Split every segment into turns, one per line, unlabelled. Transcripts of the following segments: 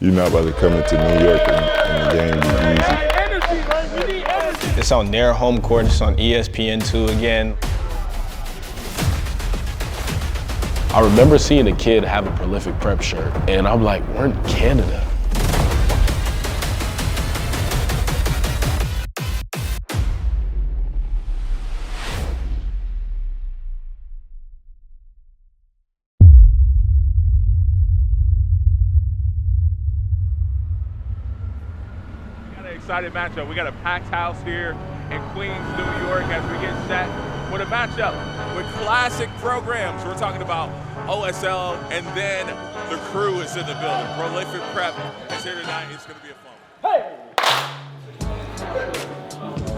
You're not about to come into New York and the game be easy.
It's on their home court, it's on ESPN2 again. I remember seeing a kid have a Prolific Prep shirt, and I'm like, we're in Canada.
Excited matchup. We got a packed house here in Queens, New York, as we get set with a matchup with classic programs. We're talking about OSL, and then the crew is in the building. Prolific Prep is here tonight. It's going to be a fun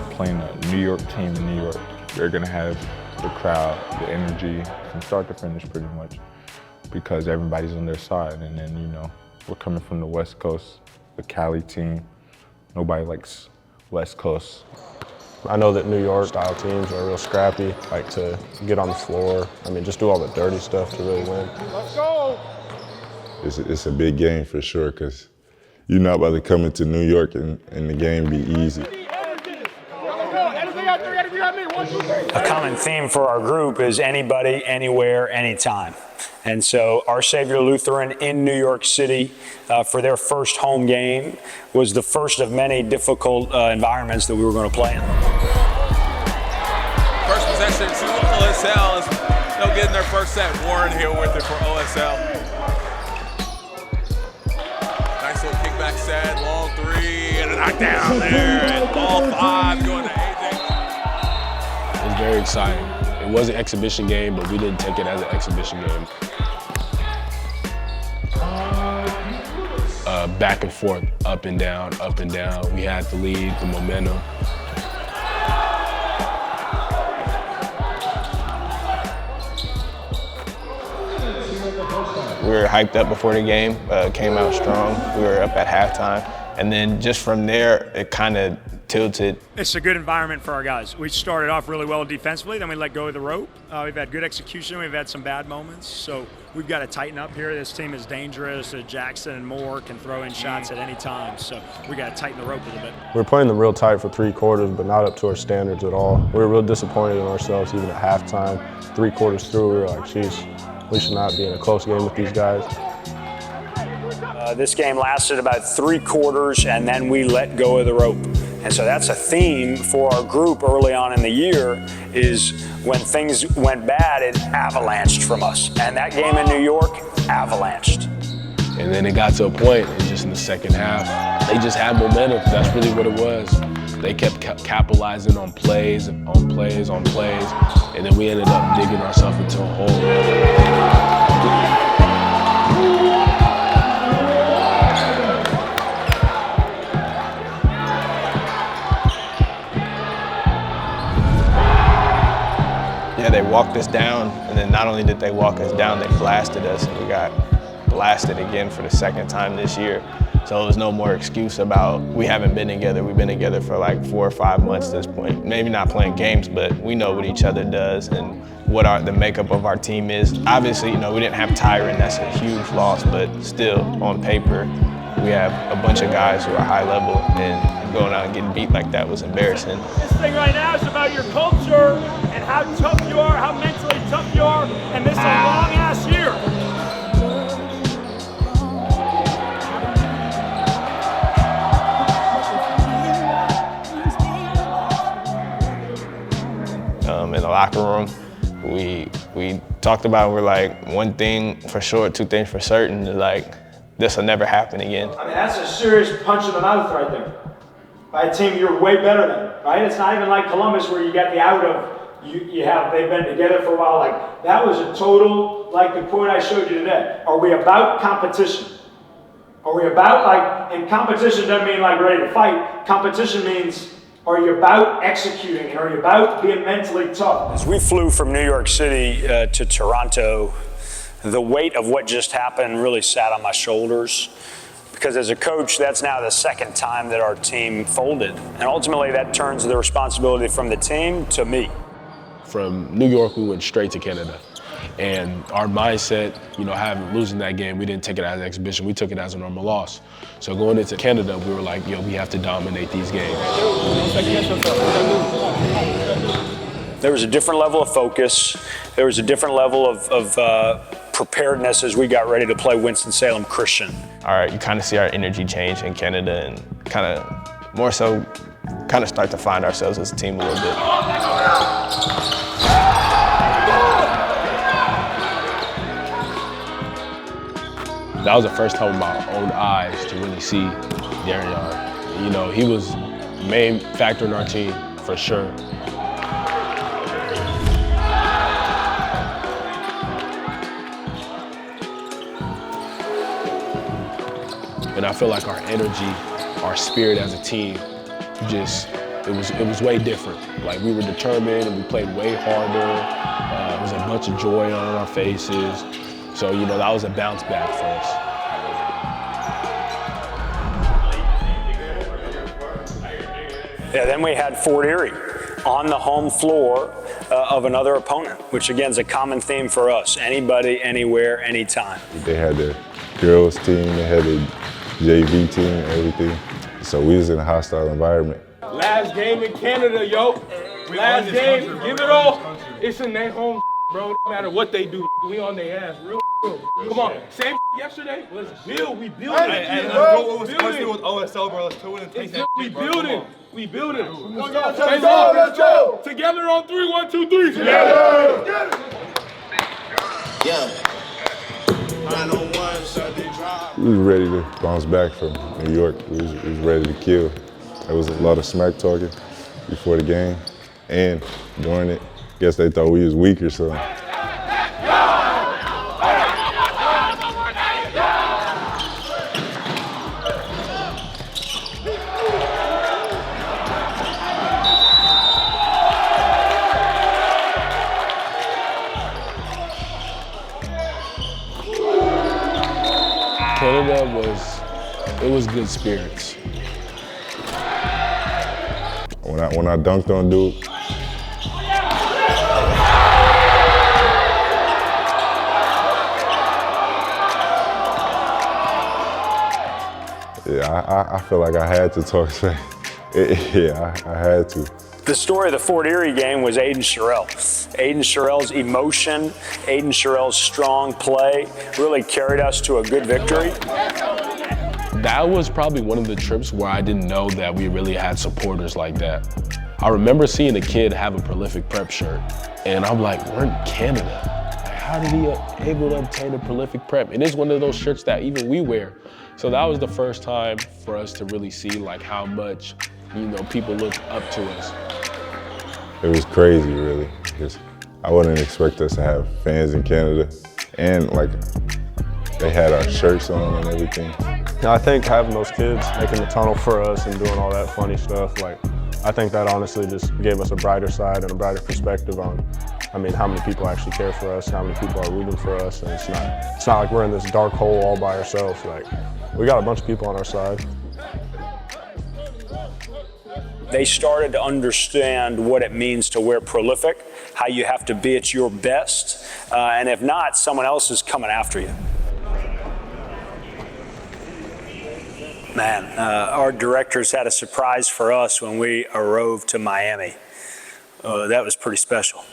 one.
Playing a New York team in New York, they're gonna have the crowd, the energy from start to finish pretty much, because everybody's on their side. And then, you know, we're coming from the West Coast, the Cali team. Nobody likes West Coast.
I know that New York style teams are real scrappy, like to get on the floor. I mean, just do all the dirty stuff to really win.
Let's go!
It's a big game for sure, because you're not about to come into New York and the game be easy.
A common theme for our group is anybody, anywhere, anytime. And so our Savior Lutheran in New York City for their first home game was the first of many difficult environments that we were going to play in.
First possession to OSL as they'll get in their first set. Warren here with it for OSL. Nice little kickback set, long three, and a knockdown there, and all five going to AJ.
It was very exciting. It was an exhibition game, but we didn't take it as an exhibition game. Back and forth, up and down, up and down. We had the lead, the momentum. We were hyped up before the game, came out strong. We were up at halftime. And then just from there, it kind of tilted.
It's a good environment for our guys. We started off really well defensively, then we let go of the rope. We've had good execution, we've had some bad moments, so we've got to tighten up here. This team is dangerous. Jackson and Moore can throw in shots at any time, so we got to tighten the rope a little bit.
We were playing them real tight for 3 quarters, but not up to our standards at all. We were real disappointed in ourselves even at halftime. 3 quarters through, we were like, geez, we should not be in a close game with these guys.
This game lasted about 3 quarters, and then we let go of the rope. And so that's a theme for our group early on in the year, is when things went bad, it avalanched from us. And that game in New York avalanched.
And then it got to a point, and just in the second half, they just had momentum. That's really what it was. They kept capitalizing on plays, on plays, on plays, and then we ended up digging ourselves into a hole. Yeah, they walked us down, and then not only did they walk us down, they blasted us, and we got blasted again for the second time this year. So it was no more excuse about we haven't been together. We've been together for like 4 or 5 months at this point. Maybe not playing games, but we know what each other does and what the makeup of our team is. Obviously, you know, we didn't have Tyron, that's a huge loss, but still, on paper, we have a bunch of guys who are high level, and going out and getting beat like that was embarrassing.
This thing right now is about your culture and how tough you are, how mentally tough you are, and this is a long-ass year.
In the locker room, we talked about, we're like, one thing for sure, 2 things for certain, like, this will never happen again.
I mean, that's a serious punch in the mouth right there. By a team you're way better than, right? It's not even like Columbus where you get the out of, they've been together for a while. Like, that was a total, like the quote I showed you today. Are we about competition? Are we about, like, and competition doesn't mean like ready to fight. Competition means, are you about executing, and are you about being mentally tough?
As we flew from New York City to Toronto, the weight of what just happened really sat on my shoulders, because as a coach, that's now the second time that our team folded. And ultimately that turns the responsibility from the team to me.
From New York, we went straight to Canada.
And our mindset, losing that game, we didn't take it as an exhibition. We took it as a normal loss. So going into Canada, we were like, we have to dominate these games.
There was a different level of focus. There was a different level of preparedness as we got ready to play Winston-Salem Christian.
You kind of see our energy change in Canada and kind of more so start to find ourselves as a team a little bit. That was the first time with my own eyes to really see Darion. He was the main factor in our team for sure. And I feel like our energy, our spirit as a team, it was way different. Like we were determined and we played way harder. There was a bunch of joy on our faces. So, that was a bounce back for us.
Yeah, then we had Fort Erie on the home floor of another opponent, which again is a common theme for us. Anybody, anywhere, anytime.
They had their girls team, they had their JV team, everything. So we was in a hostile environment.
Last game in Canada, yo. Last game, give it all. It's in their home, bro. No matter what they do, we on their ass. Real. Come on, same yesterday. Let's build. We building.
Let's go with OSL, bro. Let's do it and take that.
We building. We building. Let's go. Together on 3. 1, 2, 3. Together.
Yeah. We was ready to bounce back from New York. We was ready to kill. There was a lot of smack talking before the game and during it. Guess they thought we was weak or something.
Canada was good spirits.
When I dunked on Duke, yeah, I feel like I had to talk smack. Yeah, I had to.
The story of the Fort Erie game was Aiden Sherrill. Aiden Sherrill's emotion, Aiden Sherrill's strong play really carried us to a good victory.
That was probably one of the trips where I didn't know that we really had supporters like that. I remember seeing a kid have a Prolific Prep shirt, and I'm like, we're in Canada. Like, how did he able to obtain a Prolific Prep? And it's one of those shirts that even we wear. So that was the first time for us to really see like how much, people look up to us.
It was crazy, really, because I wouldn't expect us to have fans in Canada, and like they had our shirts on and everything.
I think having those kids making the tunnel for us and doing all that funny stuff, I think that honestly just gave us a brighter side and a brighter perspective on, how many people actually care for us, how many people are rooting for us, and it's not like we're in this dark hole all by ourselves. We got a bunch of people on our side.
They started to understand what it means to wear Prolific, how you have to be at your best, and if not, someone else is coming after you. Man, our directors had a surprise for us when we arrived to Miami. That was pretty special.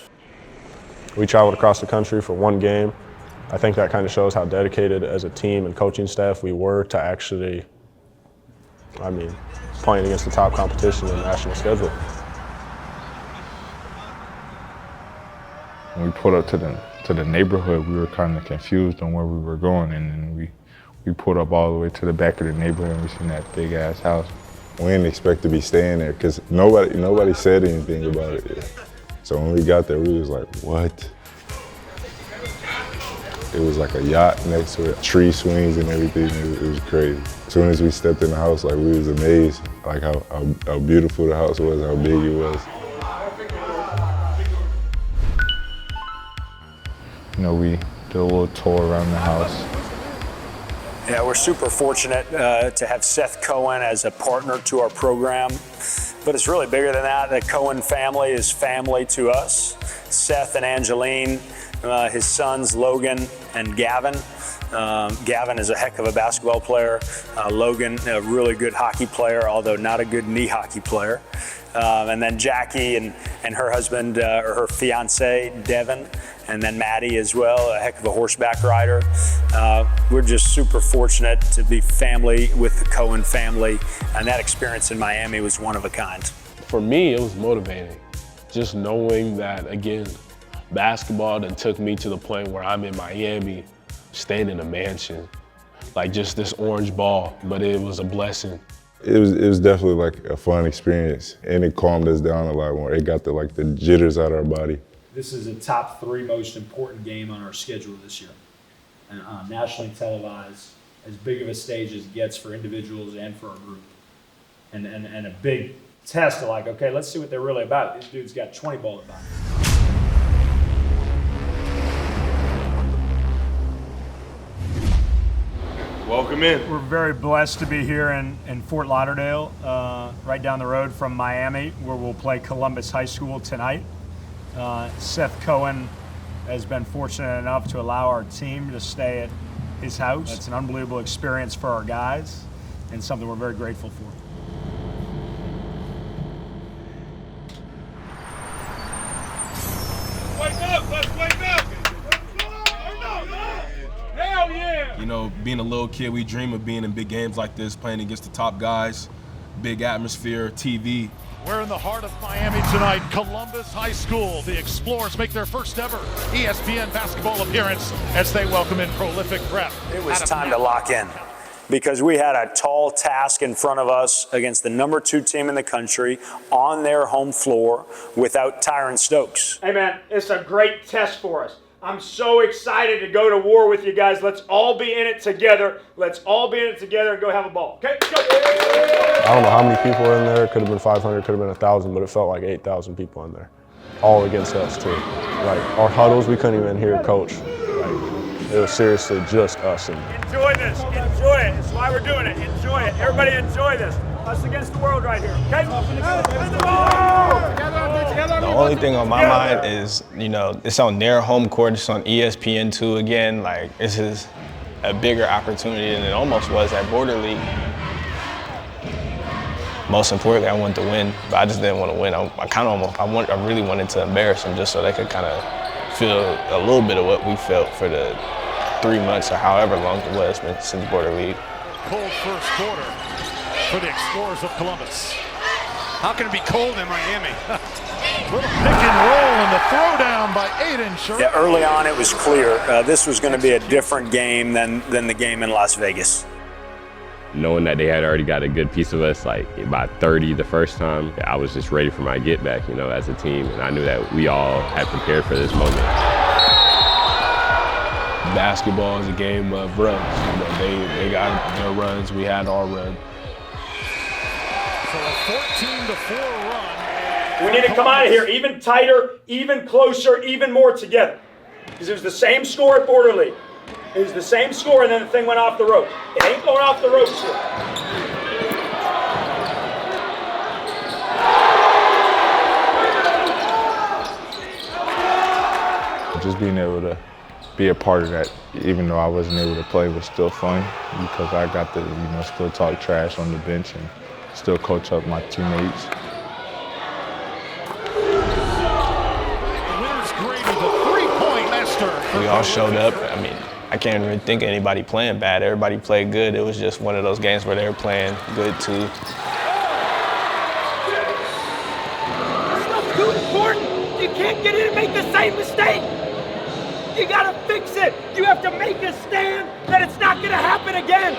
We traveled across the country for one game. I think that kind of shows how dedicated as a team and coaching staff we were to actually, playing against the top competition in the national schedule.
When we pulled up to the neighborhood, we were kind of confused on where we were going, and then we pulled up all the way to the back of the neighborhood and we seen that big ass house.
We didn't expect to be staying there because nobody said anything about it. So when we got there, we was like, what? It was like a yacht next to it, tree swings and everything. It was crazy. As soon as we stepped in the house, we was amazed, how beautiful the house was, how big it was.
We did a little tour around the house.
Yeah, we're super fortunate to have Seth Cohen as a partner to our program, but it's really bigger than that. The Cohen family is family to us. Seth and Angeline, his sons Logan and Gavin. Gavin is a heck of a basketball player. Logan, a really good hockey player, although not a good knee hockey player. And then Jackie and her husband, or her fiance, Devin, and then Maddie as well, a heck of a horseback rider. We're just super fortunate to be family with the Cohen family, and that experience in Miami was one of a kind.
For me, it was motivating. Just knowing that, again, basketball then took me to the point where I'm in Miami, staying in a mansion, like just this orange ball, but it was a blessing.
It was definitely like a fun experience, and it calmed us down a lot more. It got the jitters out of our body.
This is a top 3 most important game on our schedule this year. And nationally televised, as big of a stage as it gets for individuals and for our group. And a big test of like, okay, let's see what they're really about. These dudes got 20 ball at bat.
Welcome in.
We're very blessed to be here in Fort Lauderdale, right down the road from Miami, where we'll play Columbus High School tonight. Seth Cohen has been fortunate enough to allow our team to stay at his house. It's an unbelievable experience for our guys and something we're very grateful for.
Wake up! Let's wake up! Hell yeah!
You know, being a little kid, we dream of being in big games like this, playing against the top guys, big atmosphere, TV.
We're in the heart of Miami tonight. Columbus High School. The Explorers make their first ever ESPN basketball appearance as they welcome in prolific prep.
It was time to lock in because we had a tall task in front of us against the number 2 team in the country on their home floor without Tyron Stokes.
Hey man, it's a great test for us. I'm so excited to go to war with you guys. Let's all be in it together. Let's all be in it together and go have a ball. Okay, go.
I don't know how many people were in there. It could have been 500, could have been 1,000, but it felt like 8,000 people in there. All against us too. Like our huddles, we couldn't even hear coach. Like it was seriously just us in there.
Enjoy this, enjoy it. That's why we're doing it. Enjoy it. Everybody enjoy this. Us against the world right here. Okay?
The only thing on my mind is, you know, it's on their home court, it's on ESPN2 again. Like, this is a bigger opportunity than it almost was at Border League. Most importantly, I wanted to win, but I just didn't want to win. I really wanted to embarrass them just so they could kind of feel a little bit of what we felt for the 3 months or however long it was since Border League.
Cold first quarter for the Explorers of Columbus. How can it be cold in Miami? Little pick and roll and the throwdown by Aiden Sherrod.
Yeah, early on it was clear this was going to be a different game than the game in Las Vegas.
Knowing that they had already got a good piece of us, like about 30 the first time, I was just ready for my get back, you know, as a team. And I knew that we all had prepared for this moment.
Basketball is a game of runs. You know, they got their runs, we had our run.
So a 14-4 run.
We need to come out of here even tighter, even closer, even more together. Because it was the same score at Border League. It was the same score, and then the thing went off the rope. It ain't going off the ropes here.
Just being able to be a part of that, even though I wasn't able to play, was still fun because I got to, you know, still talk trash on the bench and still coach up my teammates.
The winner's graded the three-point master.
We all showed up. I mean, I can't really think of anybody playing bad. Everybody played good. It was just one of those games where they were playing good too.
Stuff's too important. You can't get in and make the same mistake. You gotta fix it. You have to make a stand that it's not gonna happen again.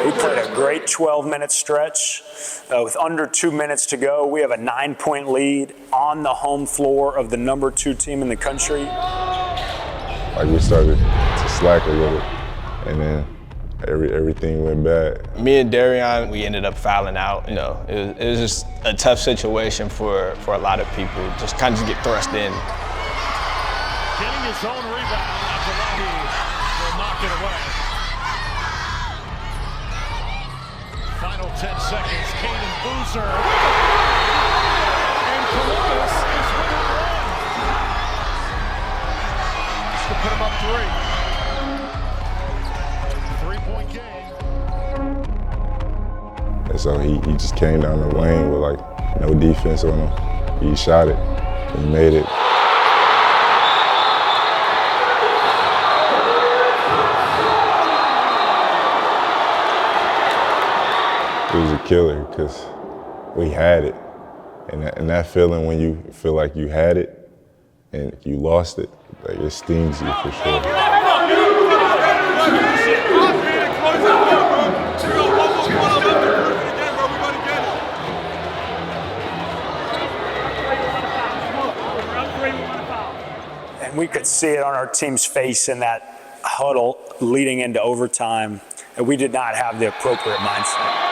We played a great 12-minute stretch. With under 2 minutes to go, we have a 9-point lead on the home floor of the number 2 team in the country.
Like we started to slack a little, and then everything went bad.
Me and Darian, we ended up fouling out. You know, it was just a tough situation for a lot of people. Just kind of just get thrust in.
Getting his own rebound, Abdullahi will knock it away. Final 10 seconds, Caden Boozer. three. 3-point game.
And so he just came down the lane with like no defense on him. He shot it. He made it. It was a killer because we had it. And that feeling when you feel like you had it and you lost it, like it stings you for sure.
And we could see it on our team's face in that huddle leading into overtime, and we did not have the appropriate mindset.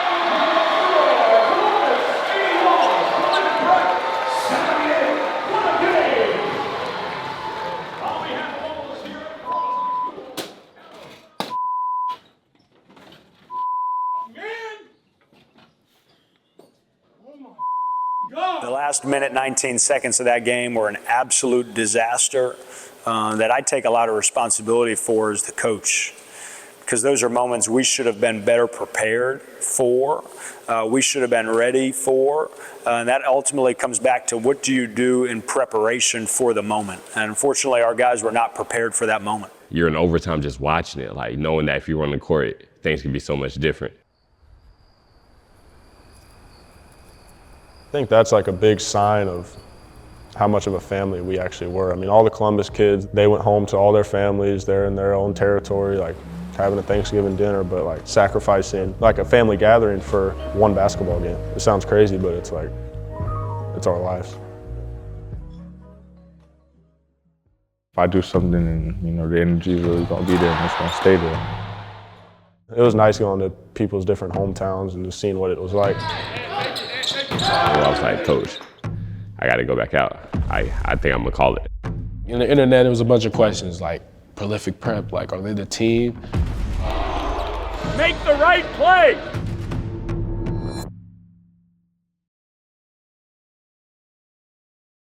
The last minute, 19 seconds of that game were an absolute disaster that I take a lot of responsibility for as the coach, because those are moments we should have been better prepared for, we should have been ready for, and that ultimately comes back to what do you do in preparation for the moment. And unfortunately, our guys were not prepared for that moment.
You're in overtime just watching it, like knowing that if you were on the court, things could be so much different.
I think that's like a big sign of how much of a family we actually were. I mean, all the Columbus kids, they went home to all their families. They're in their own territory, like having a Thanksgiving dinner, but like sacrificing like a family gathering for one basketball game. It sounds crazy, but it's like, it's our lives.
If I do something and, you know, the energy is really gonna be there and it's gonna stay there.
It was nice going to people's different hometowns and just seeing what it was like.
I was like, Coach, I got to go back out. I think I'm going to call it.
In the internet, there was a bunch of questions like prolific prep, like are they the team?
Make the right play.